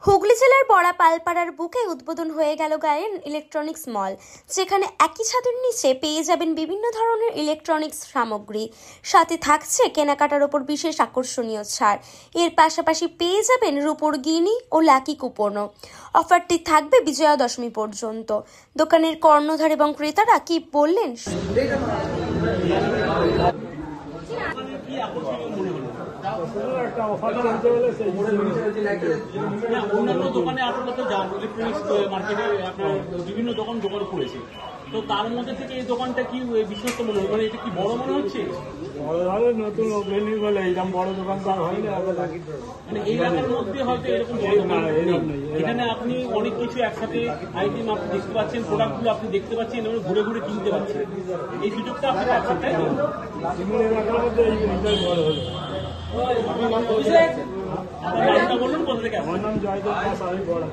হুগলি জেলার বড়া পালপাড়ার বুকে উদ্বোধন হয়ে গেল গায়েন ইলেকট্রনিক্স মল, যেখানে একই ছাদের নিচে পেয়ে যাবেন বিভিন্ন ধরনের ইলেকট্রনিক্স সামগ্রী। সাথে থাকছে কেনাকাটার ওপর বিশেষ আকর্ষণীয় ছাড়। এর পাশাপাশি পেয়ে যাবেন রূপোর গিনি ও লাকি কুপনও। অফারটি থাকবে বিজয়া দশমী পর্যন্ত। দোকানের কর্ণধার এবং ক্রেতারা কি বললেন অন্যান্য দোকানে আপনারা তো যান, ইলেকট্রনিক্স মার্কেটে আপনার বিভিন্ন দোকান করেছে, তো তার মধ্যে থেকে এই দোকানটা কি বিশ্বস্ত মনে হয়? মানে এটা কি বড় মনে হচ্ছে? নতুন ওপেনিং বলে এইরকম বড় দোকান তো আর হয়নি। মানে এই এলাকার মধ্যে হয়তো এরকম বড় দোকান নেই। এখানে আপনি অনেক কিছু একসাথে আইটেম আপনি দেখতে পাচ্ছেন, প্রোডাক্টগুলো আপনি দেখতে পাচ্ছেন এবং ঘুরে ঘুরে কিনতে পাচ্ছেন। এই সুযোগটা আপনি পাচ্ছেন, তাই তো? এলাকার মধ্যে এই জিনিসটাই বড় হলো। আপনার নামটা বলুন, কোথা থেকে? আমার নাম জয়দেব দাস, আমি বড়